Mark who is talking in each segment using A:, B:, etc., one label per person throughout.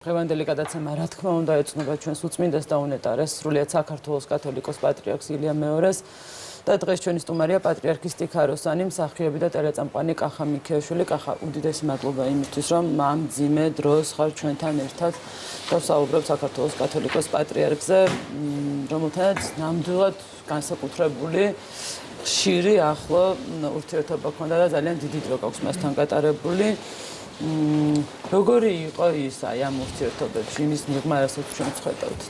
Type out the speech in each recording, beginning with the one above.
A: დღევანდელი გადაცემა რა თქმა უნდა ეცნობა ჩვენს უწმინდეს და უნეტარეს სრულიად საქართველოს კათოლიკოს პატრიარქს ილია მეორეს და დღეს ჩვენი სტუმარია პატრიარქი სტიქაროსანი, მსახიობი და ტელეწამყვანი კახა მიქეიშვილი. კახა, უდიდესი მადლობა იმისთვის, რომ ამ ძიმე დროს ხარ ჩვენთან ერთად და ვსაუბრობ საქართველოს კათოლიკოს პატრიარქზე, რომელთანაც ნამდვილად განსაკუთრებული ხშირი ახლო ურთიერთობა ჰქონდა და ძალიან დიდი დრო გაქვს მასთან გატარებული. როგორი იყო ის ამ ურთიერთობებში, იმის მიღმა, რასაც ჩვენ ვხედავთ?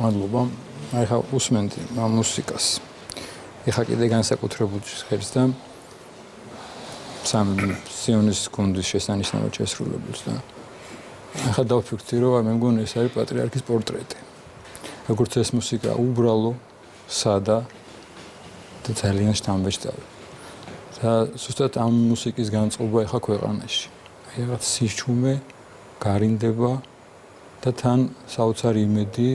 B: მადლობა. ახლა უსმენდი ამ მუსიკას. ეხლა კიდე განსაკუთრებული ხედს და სამ სიონის გუნდის შესანიშნავად შესრულებულს და ახლა დავფიქრდი, რომ მე მგონი ეს არის პატრიარქის პორტრეტი. როგორც ეს მუსიკა უბრალო, სადა და ძალიან შთამბეჭდავი. და ზუსტად ამ მუსიკის განწყობა ახლა ქვეყანაში. აი რაღაც სიჩუმე, გარინდება და თან საოცარი იმედი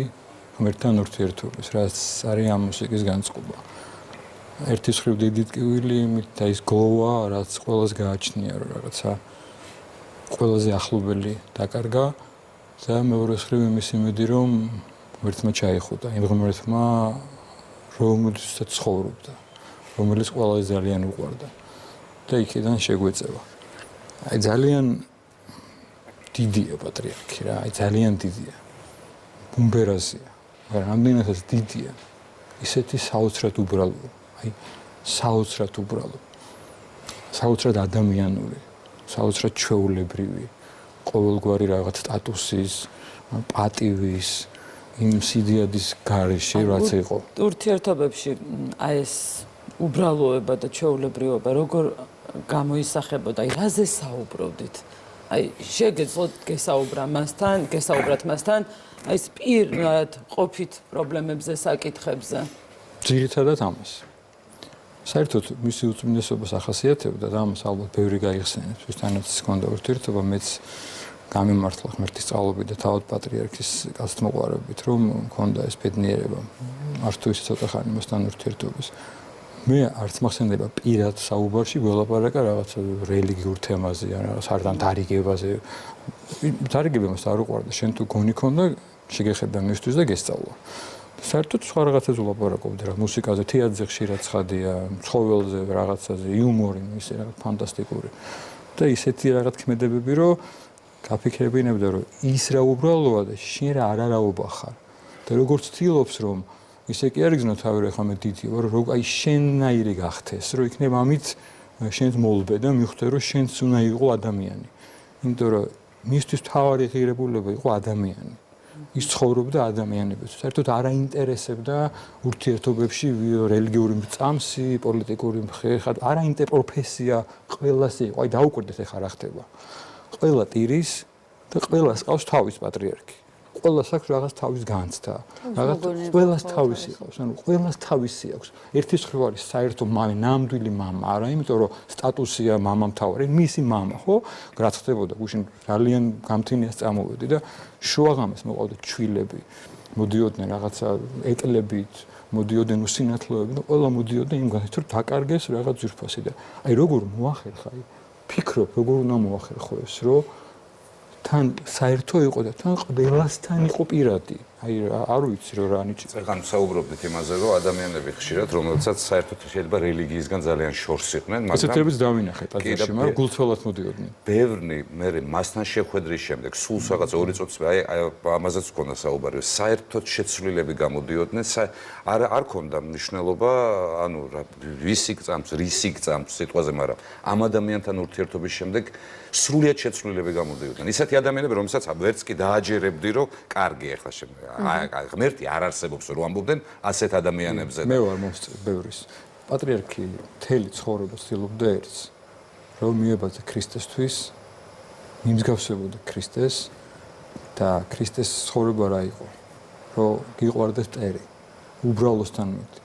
B: ღმერთთან ურთიერთობის, რაც არის ამ მუსიკის განწყობა. ერთი მხრივ დიდი ტკივილი იმით და ის გლოვა, რაც ყველას გააჩნია, რომ რაღაცა ყველაზე ახლობელი დაკარგა და მეორე მხრივ იმის იმედი, რომ ღმერთმა ჩაიხუტა, იმ ღმერთმა, რომელსაც ცხოვრობდა. რომელიც ყველაზე ძალიან უყვარდა და იქიდან შეგვეწევა. აი ძალიან დიდია პატრიარქი რა, აი ძალიან დიდია. ბუმბერაზია, მაგრამ რამდენადაც დიდია, ისეთი საოცრად უბრალო, აი საოცრად უბრალო. საოცრად ადამიანური, საოცრად ჩვეულებრივი, ყოველგვარი რაღაც სტატუსის, პატივის, იმ სიდიადის გარეშე რაც იყო.
A: ურთიერთობებში აი ეს უბრალოება და ჩვეულებრივობა როგორ გამოისახებოდა? აი რაზე საუბრობდით? აი შეგეძლოთ გესაუბრათ მასთან, აი ეს პირად ყოფით პრობლემებზე, საკითხებზე.
B: ძირითადად ამას. საერთოდ მისი უწმინდესობას ახასიათებდა და ამას ალბათ ბევრი გაიხსენებს. ვისთანაც ჰქონდა ურთიერთობა, მეც გამიმართლა ღმერთის სწავლობით და თავად პატრიარქის გასწმოყვარებით, რომ მქონდა ეს ბედნიერება. არც თუ ისე ცოტა ხანი მასთან ურთიერთობის. მე არც მახსენდება პირად საუბარში ველაპარაკა რაღაცა რელიგიურ თემაზე, ან რაღაც არდან დარიგებაზე. დარიგება მას არ უყვარდა, შენ თუ გონი ქონდა, შეგეხედა მისთვის და გესწავლა. საერთოდ სხვა რაღაცაზე ვლაპარაკობდი რა, მუსიკაზე, თეატრზე ხშირად ცხადია, ცხოველზე, რაღაცაზე, იუმორი, ისე რაღაც ფანტასტიკური. და ისეთი რაღაც ქმედებები, რომ გაფიქრებინებდა, რომ ის რა უბრალოა და შენ რა არაობა ხარ. და როგორც ცდილობს, რომ ისე კი არ იგზნო თავი, რომ ხა მე დიდი ვარ, რომ აი შენნაირი გახდეს, რომ იქნებ ამით შენს მოლბე და მიხვდე, რომ შენც უნდა იყო ადამიანი. იმიტომ რომ მისთვის თავარი ღირებულება იყო ადამიანი. ის ცხოვრობდა ადამიანებს. საერთოდ არ აინტერესებდა ურთიერთობებში რელიგიური წამსი, პოლიტიკური მხარე, არ აინტერესებდა პროფესია, ყველას იყო. აი დაუკვირდეთ ახლა რა ხდება. ყველა ტირის და ყველას ყავს თავის პატრიარქი. ყველას აქვს რაღაც თავის განცდა. რაღაც ყველას თავისი აქვს, ანუ ყველას თავისი აქვს. ერთის მხრივ არის საერთო ნამდვილი მამა, არა, იმიტომ რომ სტატუსია მამამთავარი, მისი მამა, ხო? რაც ხდებოდა, გუშინ ძალიან გამთინიას წამოვედი და შუაღამეს მოყავდა ჩვილები. მოდიოდნენ რაღაცა ეტლებით, მოდიოდნენ უსინათლოები და ყველა მოდიოდა იმ განცდით, რომ დაკარგეს რაღაც ძვირფასი და აი როგორ მოახერხა, აი ფიქრობ, როგორ უნდა მოახერხო ეს, რომ თან საერთო იყო და თან ყველასთან იყო პირადი. აი არ ვიცი რომ რა ნიჭი.
C: ეხლა საუბრობდით იმაზე, რომ ადამიანები ხშირად, რომელსაც საერთოდ შეიძლება რელიგიისგან ძალიან შორს იყვნენ, მაგრამ
B: ესეთებიც დავინახეთ აზიაში, მაგრამ გულწრფელად მოდიოდნენ.
C: ბევრი მე მასთან შეხვედრის შემდეგ, სულ რაღაც 2 წუთს აი ამაზეც გქონდა საუბარი, საერთოდ შეცვლილები გამოდიოდნენ, არ ქონდა მნიშვნელობა, ანუ ვისი გწამს, რისი გწამს სიტყვაზე, მაგრამ ამ ადამიანთან ურთიერთობის შემდეგ სრულიად შეცვლილები გამოდიოდნენ. ისეთი ადამიანები, რომელსაც ვერც კი დააჯერებდი, რომ კარგი ახლა ღმერთი არ არსებობს, რომ ამბობდნენ ასეთ ადამიანებზე.
B: მე ვარ მომსწრე ბევრის. პატრიარქი მთელი ცხოვრება ცდილობდა ერთს, რომ მიებაძა ქრისტესთვის, მიმსგავსებოდა ქრისტეს და ქრისტეს ცხოვრება რა იყო, რომ გიყვარდეს მტერი, უბრალოსთან მეტი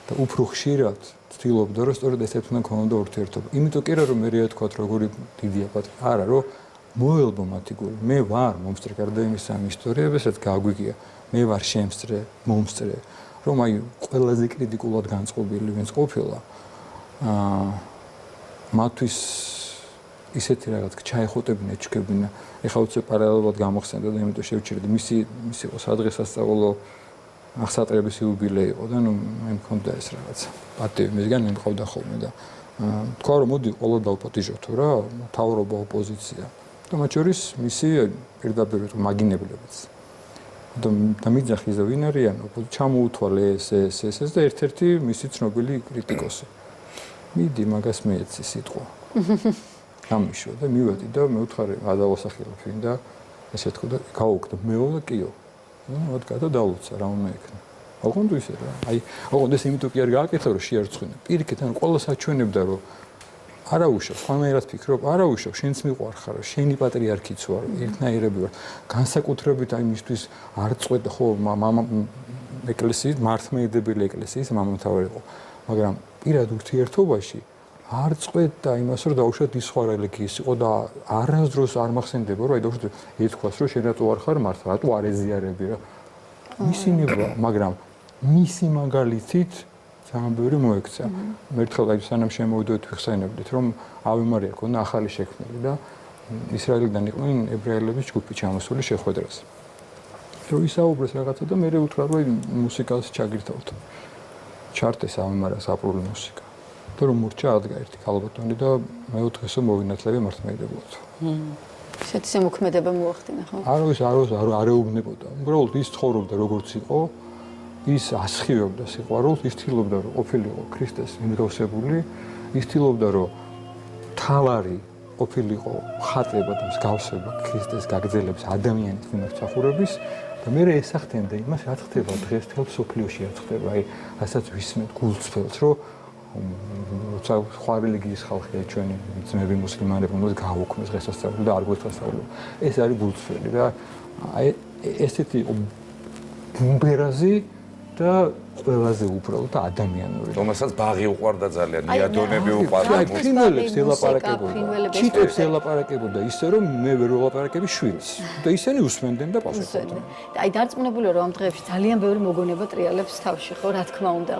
B: და უფრო ხშირად ცდილობდა, რომ სწორედ ესეთთან ქონოდა ურთიერთობა. იმიტომ კი რომ მე ვთქვათ, როგორი დიდია პატრიარქი, არა, რომ მოელბო მათი გული. მე ვარ მომსწრე გარდა იმისა ამ ისტორიებისაც გაგვიგია. მე ვარ შემსწრე, მომსწრე, რომ აი ყველაზე კრიტიკულად განწყობილი ვინც ყოფილა, მათთვის ისეთი რაღაც ჩაეხუტებინა, ჩქებინა. ეხლა უცებ პარალელურად გამოხსენდა და იმიტომ შევჩერდი მისი იყო სადღესასწაულო აღსატრების იუბილე იყო და ნუ მე მქონდა ეს რაღაც პატივი მისგან მიყავდა ხოლმე და თქვა რომ მოდი ყოლა დავპატიჟოთო რა მთავრობა ოპოზიცია და მათ შორის მისი პირდაპირ მაგინებლებიც და მიძახი ზე ვინ არიანო ჩამოუთვალე ეს და ერთ-ერთი მისი ცნობილი კრიტიკოსი მიდი მაგას მეეცი სიტყვა გამიშო და მივედი და მეუთხარი გადავასახელებ ვინ და ესე თქო და გავუქდა მეო და კიო ну вот когда დაუცა რა უნდა ეკნა. ოღონდ ისე რა. აი, ოღონდ ეს იმიტომ კი არ გააკეთა რომ შეარცხვენა. პირიქით ან ყველა საჩვენებდა რომ არა უშავ, ხანერად ფიქრობ, არა უშავ, შენც მიყვარხარ, შენი პატრიარქიც ვარ, ერთნაირები ვარ. განსაკუთრებით აი მისთვის არ წყვეტ ხო მამა ეკლესიის მართლმადიდებელი ეკლესიის მამამთავარი იყო. მაგრამ პირად ურთიერთობაში არ წყვეტდა იმას რომ დაუშვათ ის სხვა რელიგიის იყო და არასდროს არ მახსენდება რომ აი დაუშვათ ეთქვას რომ შენ რატო არ ხარ მართლა რატო არ ეზიარები რა მისი ნება მაგრამ მისი მაგალითით ძალიან ბევრი მოექცა მე ერთხელ აი სანამ შემოვიდოდით ვიხსენებდით რომ ავი მარია ქონდა ახალი შექმნილი და ისრაელიდან იყვნენ ებრაელების ჯგუფი ჩამოსული შეხვედრაზე რომ ისაუბრეს რაღაცა და მე უთხრა რომ მუსიკას ჩაგირთავთ ჩარტეს ავი მარიას აპრული მუსიკა და რომ მურჩა ადგა ერთი ქალბატონი და მეოთხესო მოვინათლები მართლმადიდებლად.
D: ესეთი შემოქმედება მოახდინა ხო?
B: არ ეუბნებოდა. უბრალოდ ის ცხოვრობდა როგორც იყო, ის ასხივებდა სიყვარულს, ის თილობდა რომ ყოფილიყო ქრისტეს მიმდევრსებული, ის თილობდა რომ თავარი ყოფილიყო ხატება და მსგავსება ქრისტეს გაგრძელების ადამიანის მიმარცხურების და მე ესახთენდა იმას რაც ხდება დღეს თელ სოფლიოში რაც ხდება, აი, რასაც ვისმენთ გულწრფელს, რომ როცა სხვა რელიგიის ხალხია ჩვენი ძმები მუსლიმანები უნდა გააუქმეს დღესასწაული და არ გვესწავლო. ეს არის გულწრფელი და აი ესეთი ბუმბერაზი და ყველაზე უბრალოდ ადამიანური.
C: რომელსაც ბაღი უყვარდა ძალიან, ნიადონები უყვარდა.
B: აი ფრინველებს ელაპარაკებოდა. ჩიტებს ელაპარაკებოდა ისე რომ მე ვერ ველაპარაკები შვილს და ისინი უსმენდნენ და პასუხობდნენ.
D: აი დარწმუნებული რომ ამ დღეებში ძალიან ბევრი მოგონება ტრიალებს თავში ხო რა თქმა უნდა.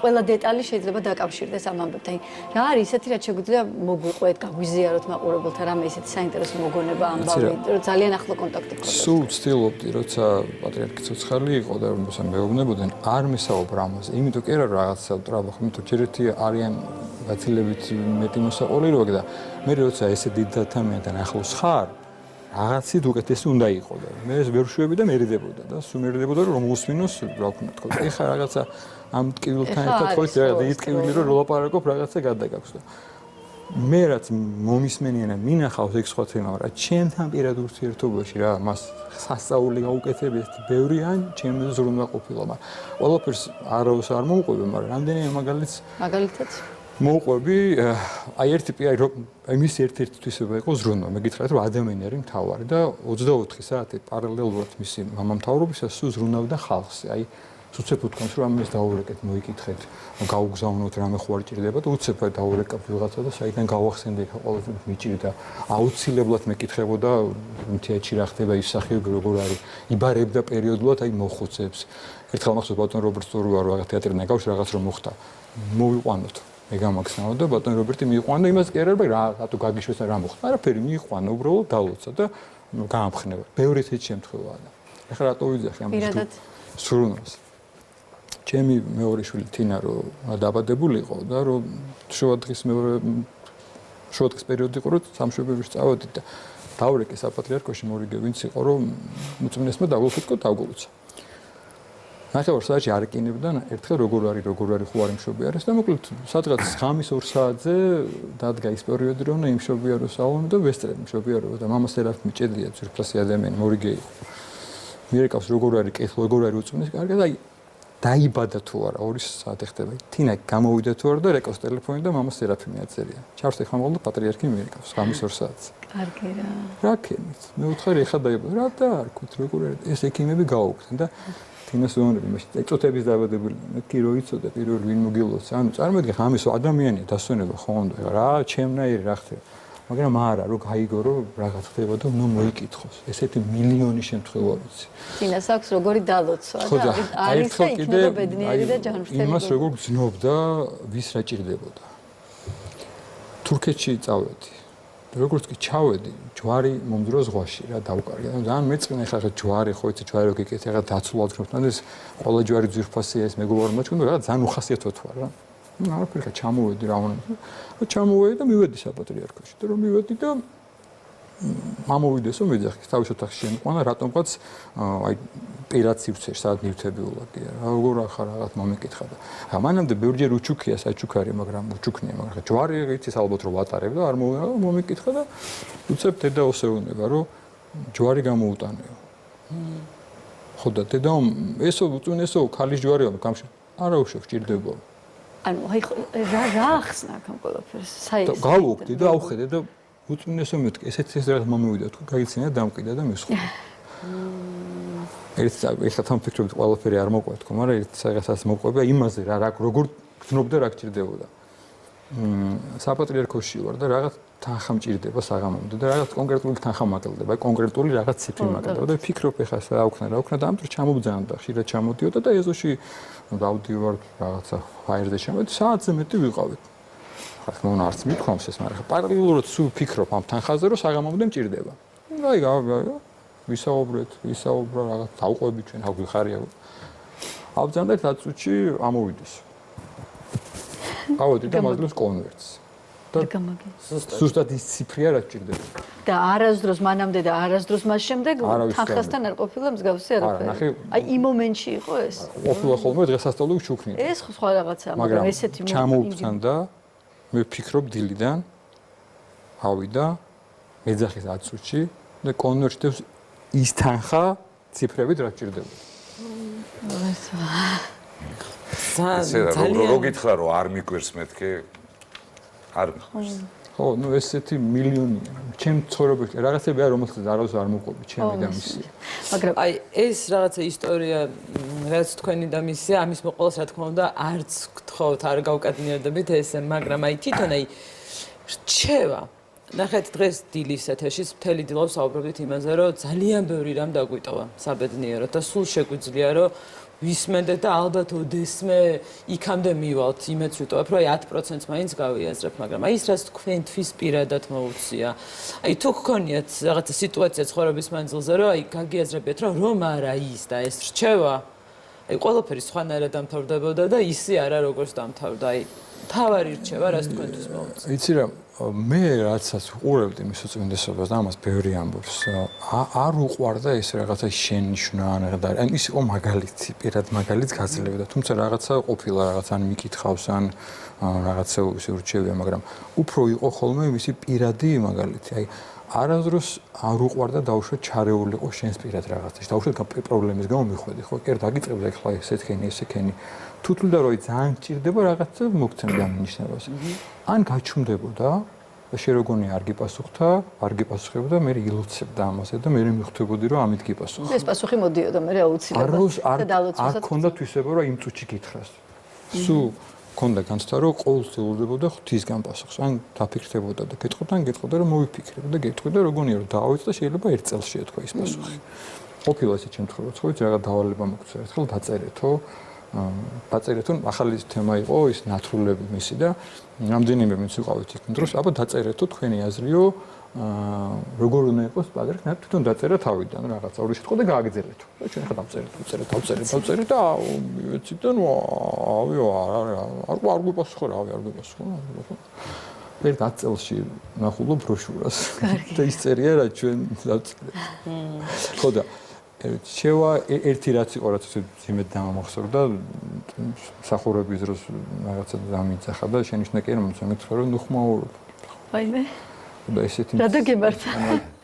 D: ყველა დეტალი შეიძლება დაკავშირდეს ამ ამბებთან. რა არის ისეთი რაც შეგვიძლია მოგვიყვეთ, გაგვიზიაროთ მაყურებელთა რამე ისეთი საინტერესო მოგონება ამბავი, რომ ძალიან ახლო კონტაქტი გქონდეს.
B: სულ ვცდილობდი როცა პატრიარქი ცოცხალი იყო და რომელსაც მეუბნებოდნენ არ მისაუბრა ამაზე. იმიტომ კი არა რაღაცა ტრაბახ, იმიტომ ჯერეთი არიან გაცილებით მეტი მოსაყოლიროა და მე როცა ესე დიდ ადამიანთან ახლოს ხარ, რაღაცით უკეთესი უნდა იყო და მე ეს ვერ შვები და მერიდებოდა და სულ მერიდებოდა რომ მოსმინოს რა ვქნა თქო. ეხლა რაღაცა ამ ტკივილთან ერთად ხო ის რაღაც ის ტკივილი რომ ვლაპარაკობ რაღაცა გადაგაქვს და მე რაც მომისმენიანად მინახავს ეგ სხვა თემა, მაგრამ ჩემთან პირად ურთიერთობაში რა მას სასწაული გაუკეთებიათ ბევრი ან ჩემზე ზრუნვა ყოფილა, მაგრამ ყველაფერს არავის არ მოუყვები, მაგრამ რამდენიმე
D: მაგალითად
B: მოუყვები, აი ერთი აი მის ერთ-ერთი თვისება იყო ზრუნვა. მე გითხრათ რომ ადამიანი არის მთავარი და 24 საათი პარალელურად მისი მამამთავრობისას სულ ზრუნავდა ხალხზე. აი უცებ უთქვამს რომ ამას დაურეკეთ, მოიკითხეთ, გაუგზავნოთ რამე ხო არ ჭირდება და უცებ დაურეკავ ვიღაცა და საიდან გავახსენდა იქ ყოველთვის მიჭირდა. აუცილებლად მეკითხებოდა თეატრში რა ხდება, ის სახიობი როგორ არის, იბარებდა პერიოდულად აი მოხუცებს. ერთხელ მახსოვს ბატონ რობერტს თუ რა რაღაც თეატრიდან გავს რაღაც რომ მოხდა. მოვიყვანოთ. მე გამაგზავნო და ბატონ რობერტი მიიყვანა იმას კი არა რატო გაგიშვეს და რა მოხდა. არაფერი მიიყვანა, უბრალოდ დალოცა და გაამხნევა. ბევრი ესეთი შემთხვევაა და ეხლა რატო ვიძახი ამ სრუნვას. ჩემი მეორე შვილი თინა რომ დაბადებულიყო და რომ შუადღის პერიოდი იყო რომ სამშვიდობოში წავედით და დავრეკე საპატრიარქოში მორიგე ვინც იყო რომ უწმინდესმა დაგულოცო დაგულოცა. ნახევარ საათში არ ეკინებდა ერთხელ როგორ არის ხო არ იმშობიარეს და მოკლედ სადღაც ღამის 2 საათზე დადგა ის პერიოდი რომ იმშობიარო საუბარი და ვესწრებ იმშობიარო და მამა სერაფ მიჭედია ძვირფასი ადამიანი მორიგე იყო. მიერეკავს როგორ არის კეთილ როგორ არის უწმინდეს კარგად აი დაიბადა თუ არა 2 საათი ხდება. თინა გამოვიდა თუ არა და რეკავს ტელეფონი და მამა სერაფი მიაწერია. ჩარს ეხლა მოგდა პატრიარქი მიერეკავს ღამის 2 საათზე.
D: კარგი რა.
B: რა ქენით? მე უთხარი ეხლა დაიბადა. რა და არ ქვით როგორ არის ეს ექიმები გაუგდნენ და თინას უონები მაშინ ეწოთების დაბადებული. მე კი რო იცოდა პირველ ვინ მოგილოცა. ანუ წარმოიდგინე ღამის ადამიანია დასვენება ხონდა. რა ჩემნაირი რა ხდება. მაგრამ არა რომ გაიგო რომ რაღაც ხდება და ნუ მოიკითხოს. ესეთი მილიონი შემთხვევა ვიცი.
D: თინას აქვს როგორი დალოცვა და არის და იქნება ბედნიერი და ჯანმრთელი.
B: იმას როგორ გძნობდა ვის რა ჭირდებოდა. თურქეთში წავედი. როგორც კი ჩავედი, ჯვარი მომძრო ზღვაში რა დავკარგე. ძალიან მეწყინა ხა ჯვარი ხო იცი ჯვარი რო გიკეთე ხა დაცულად ხმობთან ეს ყველა ჯვარი ძვირფასია ეს მეგობარ მაჩქუნდა რა ძალიან უხასიათოდ ვარ რა. არაფერი ხა ჩამოვედი რა უნდა. ჩამოვედი და მივედი საპატრიარქოში. და რომ მივედი და ამოვიდესო მეძახი თავის ოთახში შემიყვანა რატომღაც აი პირად სივრცეში სადაც ნივთები ულაგია რა როგორ ახლა რაღაც მომეკითხა და მანამდე ბევრჯერ უჩუქია საჩუქარი მაგრამ უჩუქნია მაგრამ ჯვარი იცის ალბათ რომ ვატარებ და არ მომეკითხა და უცებ დედა ოსეუნება რომ ჯვარი გამოუტანეო ხო და დედამ ესო უწუნესო ქალის ჯვარია გამში არა უშევ ჭირდება
D: ანუ აი რა ახსნა ამ ყველაფერს საერთოდ
B: გავუხდი და ავხედე და უწუნესო მეთქი ესეც ეს რაღაც მომივიდა თუ გაიცინე დამყიდა და მისხვა ერთ ეხლა თან ფიქრობთ ყველაფერი არ მოყვეთ თქო მაგრამ ერთ რაღაცას მოყვება იმაზე რა როგორ გძნობდა რა გჭირდებოდა საპატრიარქოში ვარ და რაღაც თანხა მჭირდება საღამომდე და რაღაც კონკრეტული თანხა მაგალდება აი კონკრეტული რაღაც ციფრი მაგალდება და ფიქრობ ეხლა რა აუქნა და ამ დროს ჩამობძანა და ხშირად ჩამოდიოდა და ეზოში დავდივარ რაღაცა ფაერზე ჩამოდი საათზე მეტი ვიყავით ახლა მომ არც მithქვამს ეს მაგრამ პარალელურად სულ ფიქრობ ამ თანხაზე რომ საღამომდე მჭირდება აი ვისაუბრეთ რაღაც დავყვები ჩვენ აგვიხარია ავძანდა ერთ წუთში ამოვიდეს ავედი და მაძლევს კონვერტს და ზუსტად ის ციფრია რაც ჭირდება
D: და არასდროს მანამდე და არასდროს მას შემდეგ თანხასთან არ ყოფილა მსგავსი არაფერი აი იმ მომენტში იყო ეს
B: ყოფილა ხოლმე დღესასწაული უჩუქნია
D: ეს სხვა რაღაცაა
B: მაგრამ ესეთი ჩამოვწანდა მე ვფიქრობ დილიდან ავიდა მეძახის 10 წუთში და კონვერტებს ის თანხა ციფრებით რა ჭირდება
C: ძალიან რო გითხრა რომ არ მიკვირს მეთქე არ მიკვირს
B: ხო ნუ ესეთი მილიონია ჩემ ცხოვრებაში რაღაცები არ რომელსაც არავის არ მოყვები ჩემი და მისი
A: მაგრამ აი ეს რაღაცა ისტორია რაც თქვენი და მისი ამის მოყოლას რა თქმა უნდა არც გთხოვთ არ გავკადნიერდებით ესე მაგრამ აი თვითონ აი რჩევა ნახეთ დღეს დილის ეთერში მთელი დილო საუბრობთ იმაზე რომ ძალიან ბევრი რამ დაგვიტოვა საბედნიეროდ და სულ შეგვიძლია რომ ვისმენდეთ და ალბათ ოდესმე იქამდე მივალთ იმეც ვიტოვებ რომ აი 10%-ს მაინც გავიაზრებ მაგრამ აი ის რაც თქვენთვის პირადად მოუწია აი თუ გქონიათ რაღაცა სიტუაცია ცხოვრების მანძილზე რომ აი გაგიაზრებიათ რომ არა ის და ეს რჩევა აი ყველაფერი სხვანაირად დამთავრდებოდა და ისი არა როგორც დამთავრდა აი თავარი რჩევა რაც თქვენთვის მოუწია
B: იცი რა მე რაცაც უყურებდი მის უწმინდესობას და ამას ბევრი ამბობს არ უყვარდა ეს რაღაცა შენიშვნა და ან ის იყო მაგალითი პირად მაგალითს გაძლევდა თუმცა რაღაცა ყოფილა რაღაც ან მიკითხავს ან რაღაცა ურჩევია მაგრამ უფრო იყო ხოლმე მისი პირადი მაგალითი აი არასდროს არ უყვარდა დაუშვათ ჩარეულიყო შენს პირად რაღაცაში დაუშვათ პრობლემის გამო მიხვედი ხო კი დაგიწევდა ახლა ესეთქენი ესექენი თუთლდა რომ ძალიან ჭირდება რაღაცა მოგცემდა ნიშნებას ან გაჩუმდებოდა და შეროგონი არ გიპასუხებდა მე ილოცებდა ამაზე და მე მიხვდებოდი რომ ამით გიპასუხა
D: ეს პასუხი მოდიოდა მე აუცილებლად
B: არ ქონდა თვისება რომ იმ წუთში გითხრას სულ ქონდა განცდა რომ ყოველთვის ელოდებოდა ღვთისგან პასუხს ან დაფიქრდებოდა და გეტყოდა რომ მოვიფიქრებ და გეტყვიდა როგორია რომ დავით და შეიძლება 1 წელს შეეთქვა ის პასუხი ყოფილა ესე შემთხვევაც ხო რაღაც დავალება მოგწია ერთხელ დაწერეთო ახალი თემა იყო ის ნათრულები მისი და რამდენიმე მეც ვიყავით იქ დროს აბა დაწერეთო თქვენი აზრიო როგორ უნდა იყოს პატრიარქი თვითონ დაწერა თავიდან რაღაცა ორი შეტყვა და გააგრძელეთო და ჩვენ ხა დავწერეთ და მივეცით და არ გვიპასუხა არ გვიპასუხა ერთ 10 წელში ნახულო ბროშურას და ის წერია რა ჩვენ დავწერეთ ხო და შევა ერთი რაც იყო რაც იმედ დამახსოვრდა სახურების დროს რაღაცა დამიძახა და შენიშნა კი რომ მოგცემეთ რომ ნუ ხმაურობ
D: აი მე
B: და ესეთი
D: რა დაგემართა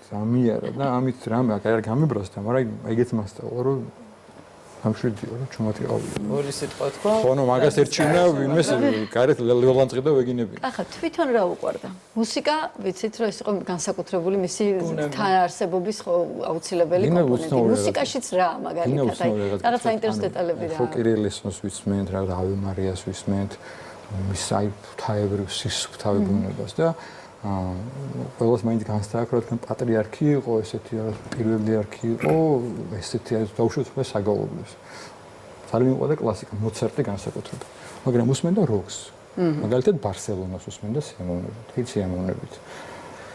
B: სამიარა და ამით რამე არ გამიბრასდა მაგრამ ეგეც მასწავლა რომ ამშვიდიო რომ ჩუმათი ყავი
A: ორი სიტყვა თქვა
B: ხო ნუ მაგას ერჩივნა ვინმეს გარეთ ლევანტყი და ვეგინები
D: ახლა თვითონ რა უყვარდა მუსიკა ვიცით რომ ეს იყო განსაკუთრებული მისი თანაარსებობის ხო აუცილებელი კომპონენტი მუსიკაშიც რა მაგალითად აი რაღაც საინტერესო დეტალები რა
B: ხო კირილესონს ვისმენთ რა დავი მარიას ვისმენთ მის აი ღვთაებრივ სისუფთავი ბუნებას და ყველას მაინც განსაკუთრებულად თქვენ პატრიარქი იყო ესეთი რაღაც პირველი არქი იყო ესეთი დაუშვათ საგალობლებს ძალიან მიყვარდა კლასიკა მოცარტი განსაკუთრებით მაგრამ უსმენდა როკს მაგალითად ბარსელონას უსმენდა სიამოვნებით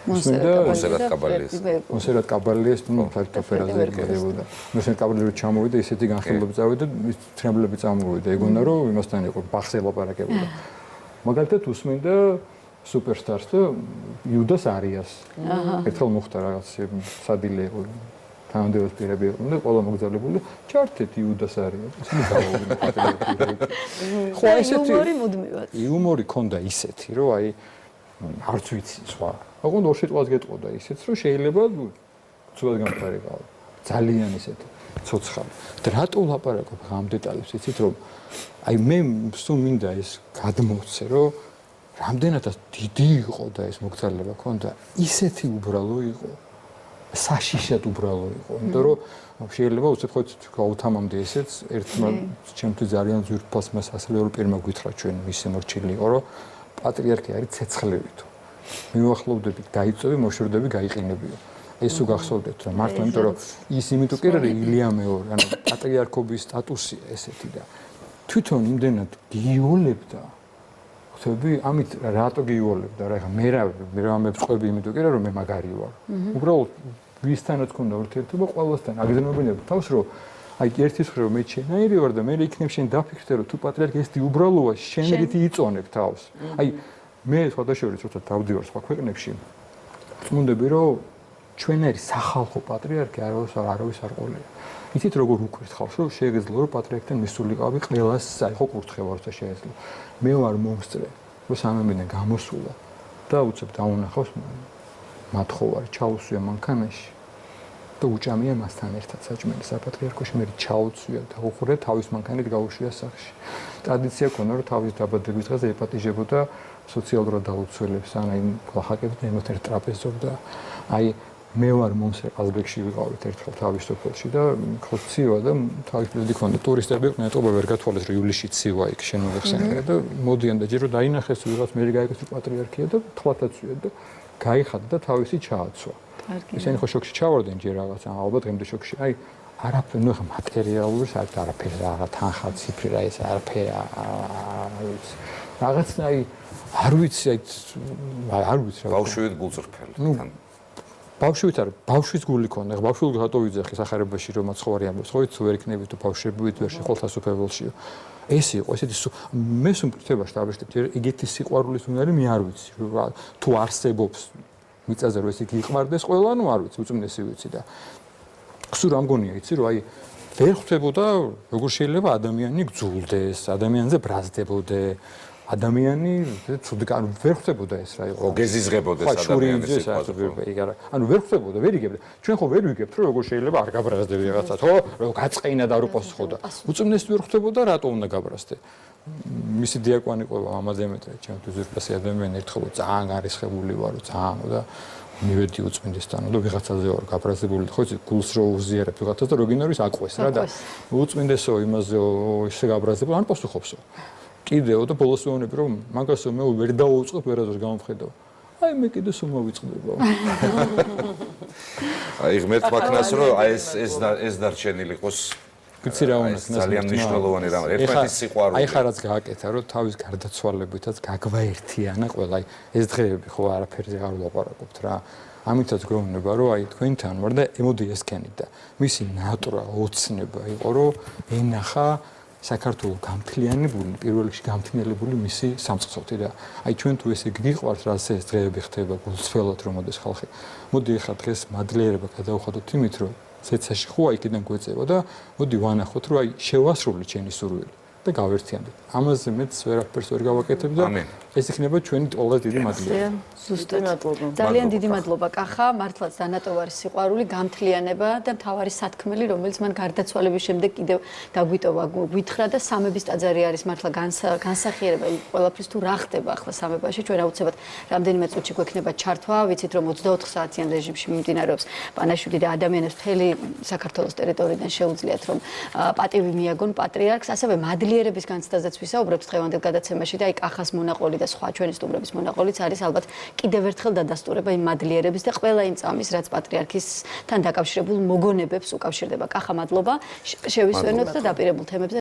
C: მონსერატ კაბალიას.
B: მონსერატ კაბალიას ფაქტობრივად ოპერაზე იყიდებოდა. მონსერატ კაბალიას ჩამოვიდა ისეთი განხილვები წავიდა, ის თრემლები წამოვიდა. ეგონა რომ იმასთან იყო ბახზე ელაპარაკებოდა. მაგალითად უსმინდა სუპერსტარს და იუდას არიას. ერთხელ მოხდა რაღაც სადილე იყო. თანამდებობის პირები იყვნენ და ყველა მოგზაურებული ჩართეთ იუდას არიას. ისინი გავაუგებდნენ. ხო ესეთი
D: იუმორი მუდმივად.
B: იუმორი ქონდა ისეთი, რომ აი არც ვიცი სხვა. ოღონდ ორ სიტყვას გეტყოდა ისიც, რომ შეიძლება ცუდად გამხარიყავ. ძალიან ისეთი ცოცხალი. და რატო ვლაპარაკობ ამ დეტალებს, იცით რომ აი მე სულ მინდა ეს გადმოვცე, რომ რამდენადაც დიდი იყო და ეს მოგზაურობა ქონდა, ისეთი უბრალო იყო. საშიშად უბრალო იყო. იმიტომ რომ შეიძლება უცებხოთ გაუთამამდე ესეც ერთმა ჩემთვის ძალიან ძვირფას მას ასელიორი პირმა გითხრა ჩვენ მისი მორჩილი იყო, რომ პატრიარქი არის ცეცხლივით. მივახლოვდებით, დაიწოვი, მოშორდები, გაიყინებიო. ეს უგახსოვდეთ რა მართლა, იმიტომ რომ ის იმიტომ კი არა ილია მეორე, ანუ პატრიარქობის სტატუსი ესეთი და თვითონ იმდენად გიოლებდა. ხთები, ამით რატო გიოლებდა რა, მე რა მეწყობი იმიტომ კი არა რომ მე მაგარი ვარ. უბრალოდ ვისთანაც ქონდა ურთიერთობა ყველასთან აგზნობინებ თავს რომ აი ერთის მხრივ მე შენაირი ვარ და მე იქნებ შენ დაფიქრდე რომ თუ პატრიარქი ესეთი უბრალოა შენ რითი იწონებ თავს. აი მე სხვადასხვა როცა დავდივარ სხვა ქვეყნებში წმუნდები რომ ჩვენერი სახალხო პატრიარქი არავის არ ყოლია. იცით როგორ უკითხავს რომ შეიძლება რომ პატრიარქთან მისულიყავი ყველას საერთო კურთხევა როცა შეიძლება. მე ვარ მომსწრე რომ სამემიდან გამოსულა და უცებ დაუნახავს მათხოვარი ჩაუსვია მანქანაში და უჭამია მასთან ერთად საჭმელი საპატრიარქოში მე ჩაუცვია და უყურე თავის მანქანით გაუშვია სახში. ტრადიცია ქონა რომ თავის დაბადების დღეზე ეპატიჟებოდა სოციალურად დაუცველებს ან აი გლახაკებს ემოთერ ტრაპეზობდა. აი მე ვარ მომსწრე ყაზბეგში ვიყავით ერთხელ თავის სოფელში და ხოცივა და თავის პირდი ქონდა ტურისტები იყვნენ ეტყობა ვერ გათვალეს რომ ივლისში ცივა იქ შემოიხსენე და მოდიან და ჯერ რომ დაინახეს ვიღაც მე გაიგოს პატრიარქია და თვალთაცვია და გაიხადა და თავისი ჩააცვა. ისინი ხო შოქში ჩავარდნენ ჯერ რაღაც ალბათ დღემდე შოქში. აი არაფერი ნუ ხა მატერიალური საერთოდ არაფერი რა თანხა ციფრი რა ეს არაფერი რაღაც აი არ ვიცი არ ვიცი რა
C: ბავშვით გულწრფელი თან
B: ბავშვით არ ბავშვის გული ქონდა. ხა ბავშვი რატო ვიძახი სახარებაში რომ მაცხოვარი ამბობს ხო იცი ვერ იქნები თუ ბავშვებით ვერ შეყოლთა სოფელში. ეს იყო ესეთი მე სუმკრთება შტაბში ეგეთი სიყვარულის უნარი მე არ ვიცი თუ არსებობს მიწაზე რომ ესე გიყვარდეს ყველა ნუ არ ვიცი უწმინდესი ვიცი და სულ რამგონია იცი რომ აი ვერ ხვდებოდა როგორ შეიძლება ადამიანი გძულდეს ადამიანზე ბრაზდებოდე ადამიანი ცუდკან ვერ ხვდებოდა ეს რა იყო
C: გეზიზღებოდეს ადამიანის
B: სიყვარული ანუ ვერ ხვდებოდა ვერ იგებდა ჩვენ ხო ვერ ვიგებთ რომ როგორ შეიძლება არ გაბრაზდები რაღაცას ხო რომ გაწყინა და რო პასუხობდა უწმინდესი ვერ ხვდებოდა რატო უნდა გაბრაზდე მისი დიაკვანი ყובה ამაზე მეტად ჩემთვის ზურფასი ადამიანი ერთხელ ძალიან გარისხებული ვარო ძალიან და მივედი უწმინდესთან და ვიღაცაზე ვარ გაბრაზებული ხო იცი გულს რო უზიარებ ვიღაცას და რო გინდა ის აკვეს რა და უწმინდესო იმაზე ისე გაბრაზებული ან პასუხობსო კიდეო და ბოლოს ვეუბნები რომ მაგასო მე ვერ დავუწყებ ვერაზოს გამომხედავ აი მე კიდე სულ მოვიწყდება
C: აი ღმერთ მაქნას რომ აი ეს დარჩენილი ყოს
B: ვიცი რა უნდა
C: ძალიან მნიშვნელოვანი რამ ერთმანეთის სიყვარული
B: აი ხარაც გააკეთა რომ თავის გარდაცვალებითაც გაგვაერთიანა ყველა აი ეს დღეები ხო არაფერზე არ ვლაპარაკობთ რა ამითაც გვეუბნება რომ აი თქვენთან ვარ და ემოდი ესქენით და მისი ნატურა ოცნება იყო რომ ენახა საქართველოს გამთლიანებული პირველ რიგში გამთლიანებული მისი სამწყსოთი და აი ჩვენ თუ ესე გიყვართ რა ეს დღეები ხდება გულწრფელად რომ მოდეს ხალხი მოდი ახლა დღეს მადლიერება გადავხადოთ იმით რომ ზეცაში ხო აიქიდან გვეწევა და მოდი ვანახოთ რომ აი შევასრულე ჩემი სურვილი და გავერთიანდეთ ამაზე მეც ვერაფერს ვერ გავაკეთებ და ეს იქნება ჩვენი ყველაზე დიდი მადლიერება
D: ზუსტად ძალიან დიდი მადლობა კახა მართლაც დანატოვარი სიყვარული გამთლიანება და მთავარი სათქმელი რომელიც მან გარდაცვალების შემდეგ კიდევ გაგვიტოვა გვითხრა და სამების ტაძარი არის მართლა განსახიერება იმ ყველაფრის თუ რა ხდება ახლა სამებაში ჩვენ აუცილებლად რამდენიმე წუთში გვექნება ჩართვა ვიცით რომ 24 საათიან რეჟიმში მიმდინარეობს პანაშვილი და ადამიანებს მთელი საქართველოს ტერიტორიიდან შეუძლიათ რომ პატივი მიაგონ პატრიარქს ასევე მადლიერების განცდაზეც ვისაუბრებთ დღევანდელ გადაცემაში და აი კახას მონაყოლი და სხვა ჩვენი სტუმრების მონაყოლიც არის ალბათ კიდევ ერთხელ დადასტურება იმ მადლიერების და ყველა იმ წამის რაც პატრიარქისთან დაკავშირებულ მოგონებებს უკავშირდება. კახა მადლობა შევისვენოთ და დაპირებულ თემებზე